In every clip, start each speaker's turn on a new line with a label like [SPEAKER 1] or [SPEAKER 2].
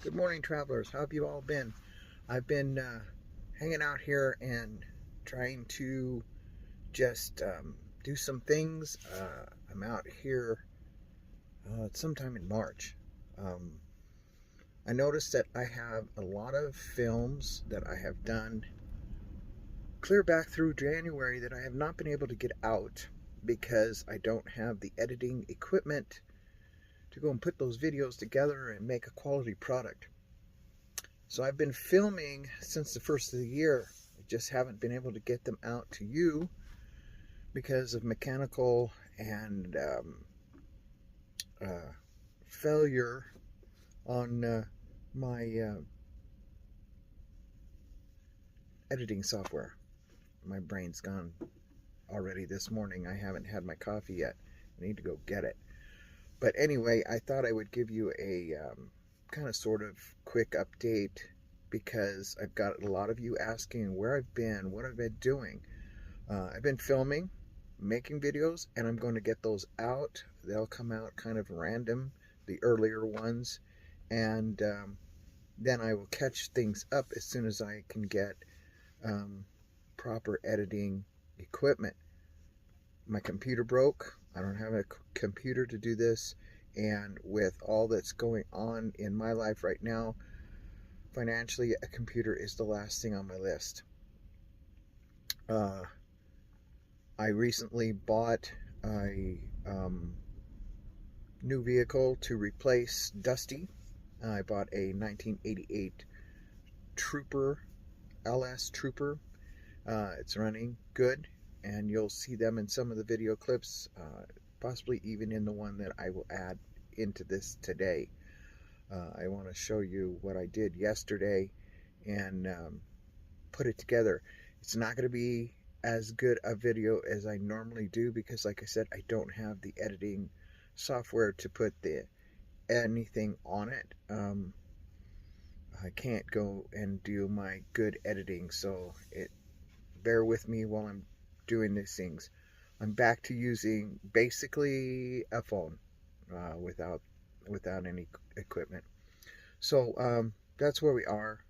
[SPEAKER 1] Good morning, travelers. How have you all been? I've been hanging out here and trying to just do some things. I'm out here sometime in March. Um, I noticed that I have a lot of films that I have done clear back through January that I have not been able to get out because I don't have the editing equipment to go and put those videos together and make a quality product. So I've been filming since the first of the year. I just haven't been able to get them out to you because of mechanical and failure on my editing software. My brain's gone already this morning. I haven't had my coffee yet. I need to go get it. But anyway, I thought I would give you a kind of sort of quick update because I've got a lot of you asking where I've been, what I've been doing. I've been filming, making videos, and I'm going to get those out. They'll come out kind of random, the earlier ones, and then I will catch things up as soon as I can get proper editing equipment. My computer broke. I don't have a computer to do this, and with all that's going on in my life right now, financially, a computer is the last thing on my list. I recently bought a new vehicle to replace Dusty. I bought a 1988 Trooper, LS Trooper. It's running good, and you'll see them in some of the video clips, possibly even in the one that I will add into this today. I want to show you what I did yesterday and put it together. It's not going to be as good a video as I normally do because, like I said, I don't have the editing software to put anything on it. I can't go and do my good editing, so bear with me while I'm doing these things. I'm back to using basically a phone without any equipment. So that's where we are.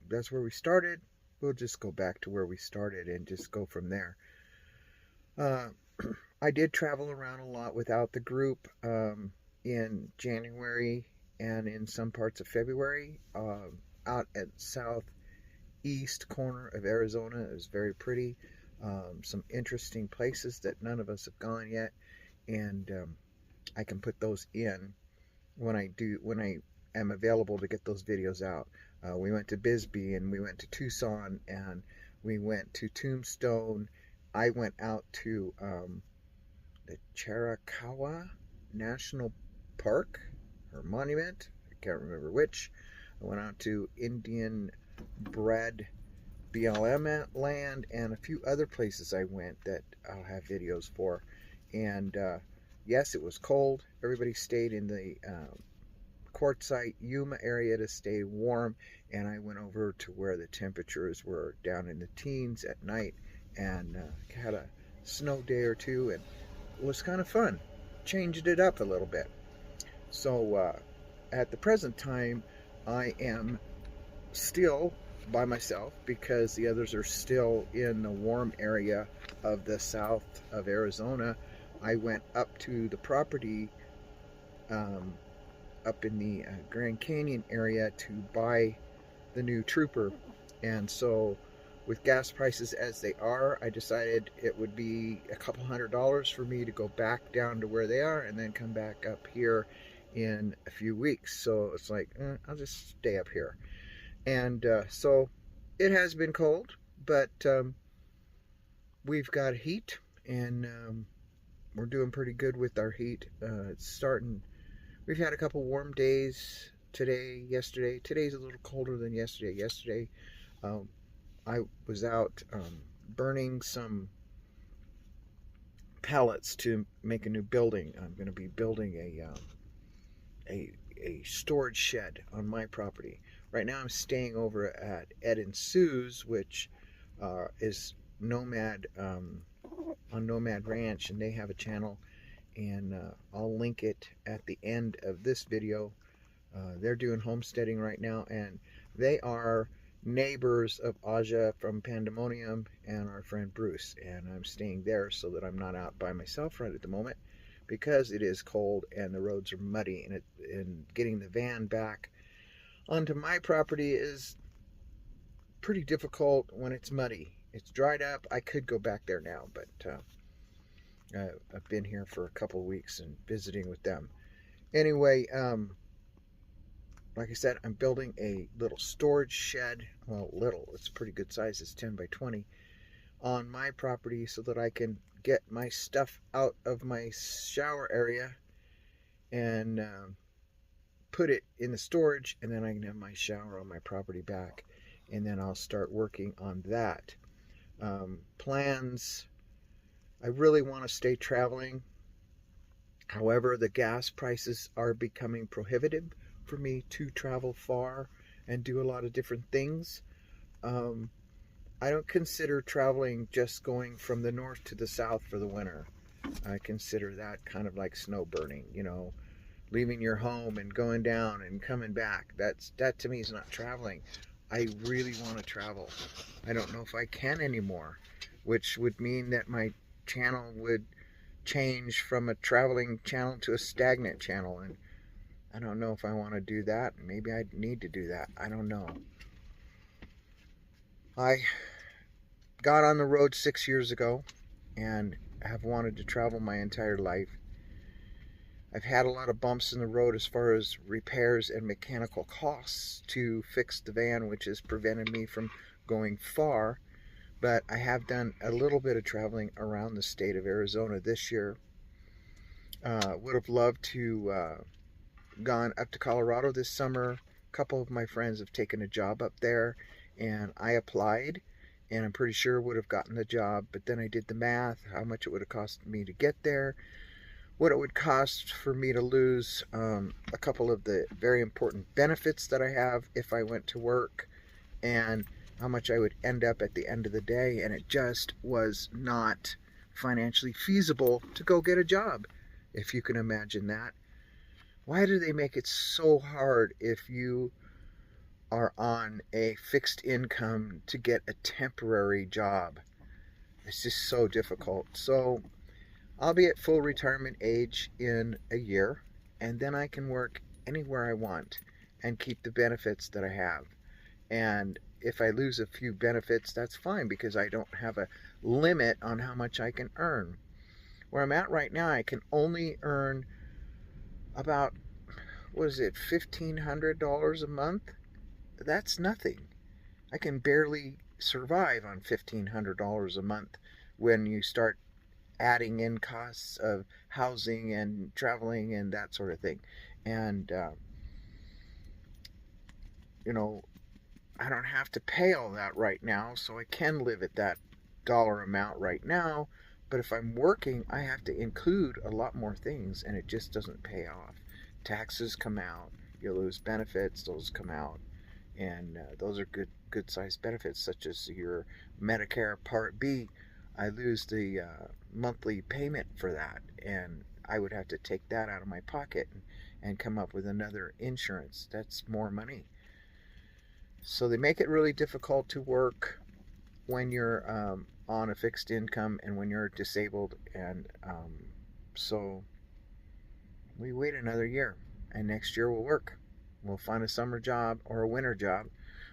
[SPEAKER 1] That's where we started. We'll just go back to where we started and just go from there. I did travel around a lot without the group in January and in some parts of February. Out at southeast corner of Arizona. It was very pretty. Some interesting places that none of us have gone yet, and I can put those in when I am available to get those videos out. We went to Bisbee, and we went to Tucson, and we went to Tombstone. I went out to the Chiricahua National Park or Monument. I can't remember which. I went out to Indian Bread BLM land and a few other places I went that I'll have videos for. And yes, it was cold. Everybody stayed in the quartzite Yuma area to stay warm, and I went over to where the temperatures were down in the teens at night and had a snow day or two, and it was kind of fun. Changed it up a little bit. So at the present time, I am still by myself because the others are still in the warm area of the south of Arizona. I went up to the property up in the Grand Canyon area to buy the new Trooper, and so with gas prices as they are, I decided it would be a couple $100s for me to go back down to where they are and then come back up here in a few weeks. So it's like, I'll just stay up here. And so it has been cold, but we've got heat, and we're doing pretty good with our heat. It's starting. We've had a couple warm days today, yesterday. Today's a little colder than yesterday. Yesterday, I was out burning some pallets to make a new building. I'm going to be building a storage shed on my property. Right now I'm staying over at Ed and Sue's, which is Nomad on Nomad Ranch, and they have a channel, and I'll link it at the end of this video They're doing homesteading right now, and they are neighbors of Aja from Pandemonium and our friend Bruce. And I'm staying there so that I'm not out by myself right at the moment, because it is cold and the roads are muddy, and getting the van back onto my property is pretty difficult when it's muddy. It's dried up. I could go back there now, but I've been here for a couple of weeks and visiting with them. Anyway, like I said, I'm building a little storage shed. Well, little, it's pretty good size. It's 10 by 20 on my property so that I can get my stuff out of my shower area and put it in the storage, and then I can have my shower on my property back, and then I'll start working on that. Plans, I really want to stay traveling. However, the gas prices are becoming prohibitive for me to travel far and do a lot of different things. I don't consider traveling just going from the north to the south for the winter. I consider that kind of like snow burning, leaving your home and going down and coming back. That to me is not traveling. I really want to travel. I don't know if I can anymore, which would mean that my channel would change from a traveling channel to a stagnant channel, and I don't know if I want to do that. Maybe I need to do that. I don't know. I got on the road 6 years ago and have wanted to travel my entire life. I've had a lot of bumps in the road as far as repairs and mechanical costs to fix the van, which has prevented me from going far. But I have done a little bit of traveling around the state of Arizona this year. Would have loved to gone up to Colorado this summer. A couple of my friends have taken a job up there, and I applied, and I'm pretty sure would have gotten the job. But then I did the math, how much it would have cost me to get there, what it would cost for me to lose a couple of the very important benefits that I have if I went to work, and how much I would end up at the end of the day. And it just was not financially feasible to go get a job, if you can imagine that. Why do they make it so hard if you are on a fixed income to get a temporary job? It's just so difficult. So I'll be at full retirement age in a year, and then I can work anywhere I want and keep the benefits that I have. And if I lose a few benefits, that's fine, because I don't have a limit on how much I can earn. Where I'm at right now, I can only earn about, $1,500 a month? That's nothing. I can barely survive on $1,500 a month when you start adding in costs of housing and traveling and that sort of thing. And, I don't have to pay all that right now, so I can live at that dollar amount right now. But if I'm working, I have to include a lot more things, and it just doesn't pay off. Taxes come out, you lose benefits, those come out, and those are good sized benefits, such as your Medicare Part B. I lose the monthly payment for that, and I would have to take that out of my pocket and come up with another insurance. That's more money. So they make it really difficult to work when you're on a fixed income and when you're disabled, and so we wait another year, and next year we'll work. We'll find a summer job or a winter job.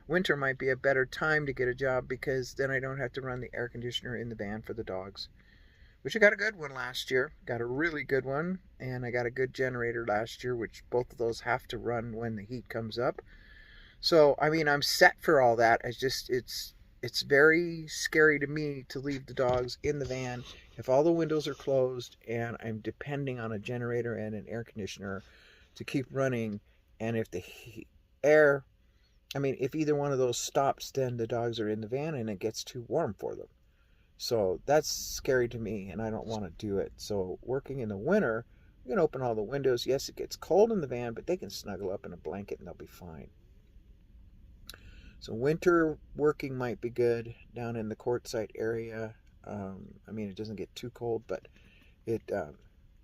[SPEAKER 1] Winter might be a better time to get a job, because then I don't have to run the air conditioner in the van for the dogs, which I got a good one last year. Got a really good one, and I got a good generator last year, which both of those have to run when the heat comes up. So, I'm set for all that. It's very scary to me to leave the dogs in the van if all the windows are closed and I'm depending on a generator and an air conditioner to keep running. And if the air, if either one of those stops, then the dogs are in the van and it gets too warm for them. So that's scary to me, and I don't want to do it. So working in the winter, you can open all the windows. Yes, it gets cold in the van, but they can snuggle up in a blanket and they'll be fine. So winter working might be good down in the Quartzsite area. It doesn't get too cold, but it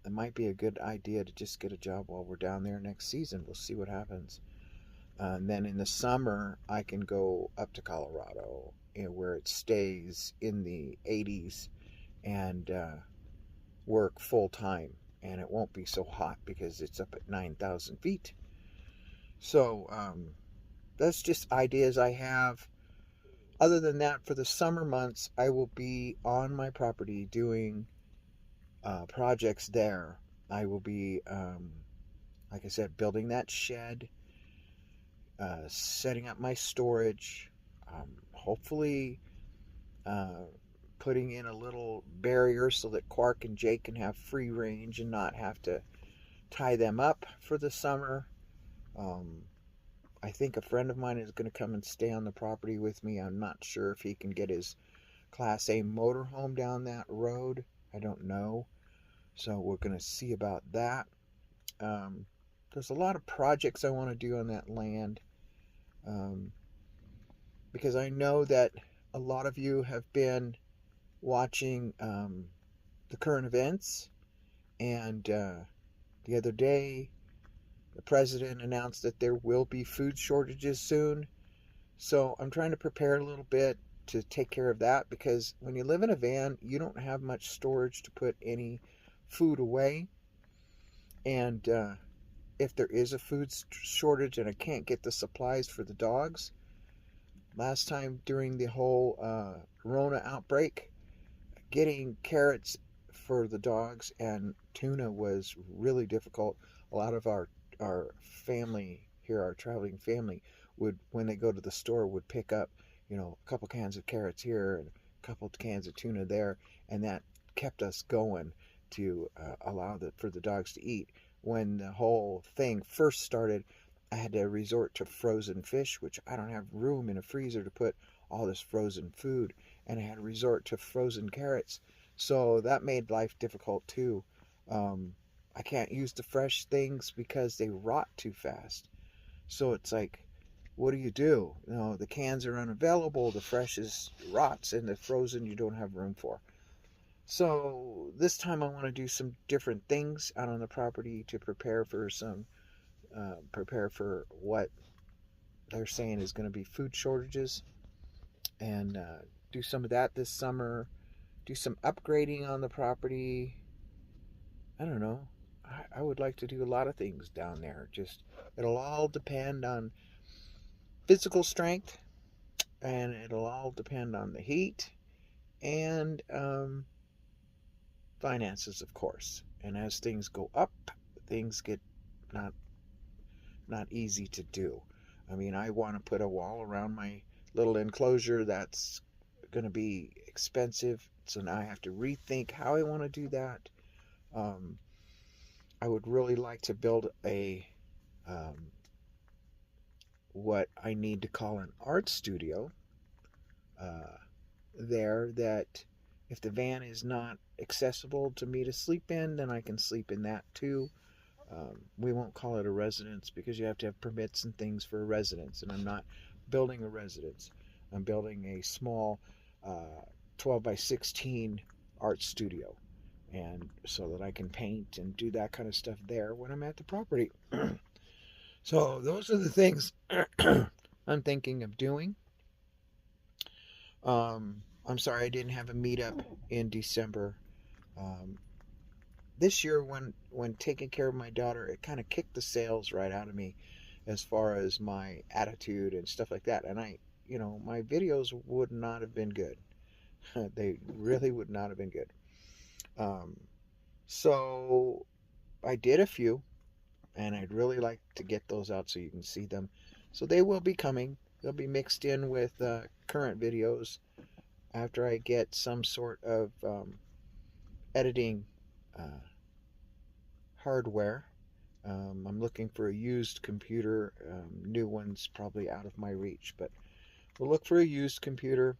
[SPEAKER 1] it might be a good idea to just get a job while we're down there next season. We'll see what happens. And then in the summer, I can go up to Colorado, where it stays in the 80s, and work full time. And it won't be so hot because it's up at 9,000 feet. So that's just ideas I have. Other than that, for the summer months, I will be on my property doing projects there. I will be, like I said, building that shed, setting up my storage, hopefully putting in a little barrier so that Quark and Jake can have free range and not have to tie them up for the summer. I think a friend of mine is going to come and stay on the property with me. I'm not sure if he can get his Class A motorhome down that road. I don't know. So we're going to see about that. There's a lot of projects I want to do on that land. Because I know that a lot of you have been watching the current events. And the other day, the president announced that there will be food shortages soon. So I'm trying to prepare a little bit to take care of that, because when you live in a van, you don't have much storage to put any food away. And if there is a food shortage and I can't get the supplies for the dogs, last time during the whole Rona outbreak, getting carrots for the dogs and tuna was really difficult. A lot of our family here, our traveling family, would, when they go to the store, would pick up, a couple cans of carrots here and a couple cans of tuna there, and that kept us going to allow for the dogs to eat. When the whole thing first started, I had to resort to frozen fish, which I don't have room in a freezer to put all this frozen food, and I had to resort to frozen carrots. So that made life difficult too. I can't use the fresh things because they rot too fast. So it's like, what do? The cans are unavailable, the fresh is rots, and the frozen you don't have room for. So this time I want to do some different things out on the property to prepare for what they're saying is going to be food shortages, and do some of that this summer. Do some upgrading on the property. I don't know. I would like to do a lot of things down there. Just, it'll all depend on physical strength, and it'll all depend on the heat, and finances, of course. And as things go up, things get not easy to do. I mean, I want to put a wall around my little enclosure. That's going to be expensive, so now I have to rethink how I want to do that. I would really like to build a what I need to call an art studio there, that if the van is not accessible to me to sleep in, then I can sleep in that too. We won't call it a residence because you have to have permits and things for a residence, and I'm not building a residence. I'm building a small 12 by 16 art studio, and so that I can paint and do that kind of stuff there when I'm at the property. So those are the things I'm thinking of doing. I'm sorry I didn't have a meetup in December. This year, when taking care of my daughter, it kind of kicked the sales right out of me as far as my attitude and stuff like that. And my videos would not have been good. They really would not have been good. So I did a few, and I'd really like to get those out so you can see them. So they will be coming. They'll be mixed in with current videos after I get some sort of editing hardware. I'm looking for a used computer. New one's probably out of my reach, but we'll look for a used computer.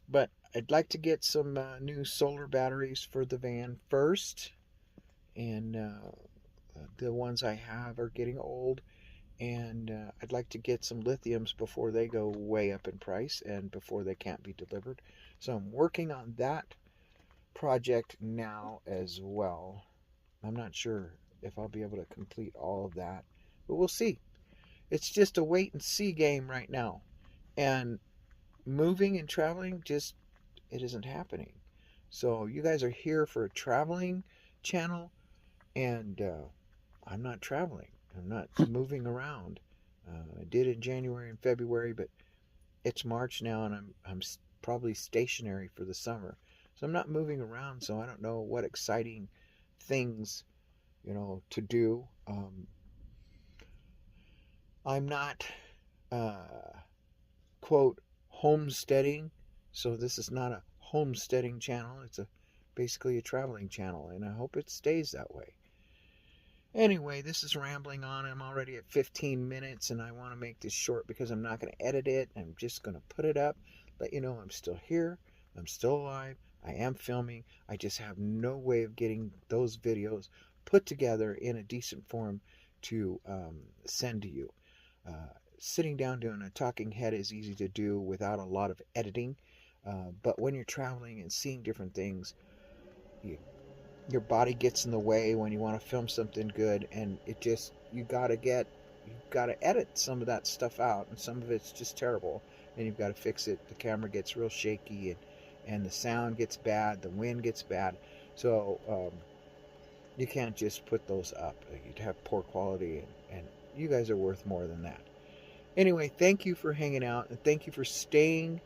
[SPEAKER 1] But I'd like to get some new solar batteries for the van first, and the ones I have are getting old, and I'd like to get some lithiums before they go way up in price and before they can't be delivered. So I'm working on that project now as well. I'm not sure if I'll be able to complete all of that, but we'll see. It's just a wait and see game right now. And moving and traveling, just, it isn't happening. So you guys are here for a traveling channel, and I'm not traveling. I'm not moving around. I did in January and February, but it's March now, and I'm probably stationary for the summer. So I'm not moving around, so I don't know what exciting things, to do. I'm not, quote, homesteading. So this is not a homesteading channel. It's basically a traveling channel, and I hope it stays that way. Anyway, this is rambling on. I'm already at 15 minutes, and I want to make this short because I'm not going to edit it. I'm just going to put it up, let you know I'm still here. I'm still alive. I am filming. I just have no way of getting those videos put together in a decent form to send to you. Sitting down doing a talking head is easy to do without a lot of editing. But when you're traveling and seeing different things, your body gets in the way when you want to film something good, and you gotta edit some of that stuff out, and some of it's just terrible, and you've got to fix it. The camera gets real shaky, and the sound gets bad, the wind gets bad, so you can't just put those up. You'd have poor quality, and you guys are worth more than that. Anyway, thank you for hanging out, and thank you for staying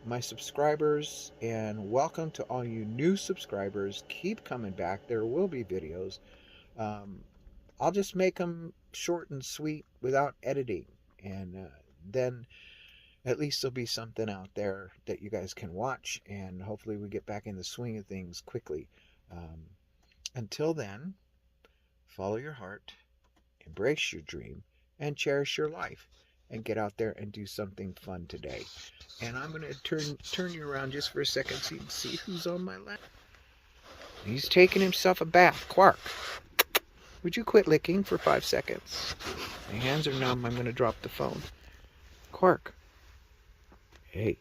[SPEAKER 1] my subscribers, and welcome to all you new subscribers. Keep coming back. There will be videos. I'll just make them short and sweet without editing, and then at least there'll be something out there that you guys can watch, and hopefully we get back in the swing of things quickly. Until then, follow your heart, embrace your dream, and cherish your life, and get out there and do something fun today. And I'm going to turn you around just for a second so you can see who's on my left. He's taking himself a bath. Quark, would you quit licking for 5 seconds? My hands are numb. I'm going to drop the phone. Quark, hey,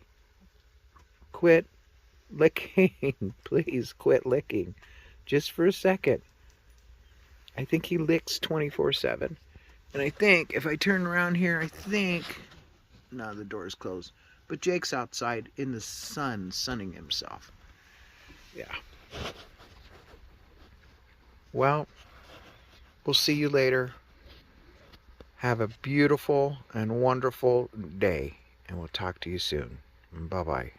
[SPEAKER 1] quit licking. Please quit licking. Just for a second. I think he licks 24/7. And I think, if I turn around here, no, the door's closed. But Jake's outside in the sun, sunning himself. Yeah. Well, we'll see you later. Have a beautiful and wonderful day, and we'll talk to you soon. Bye-bye.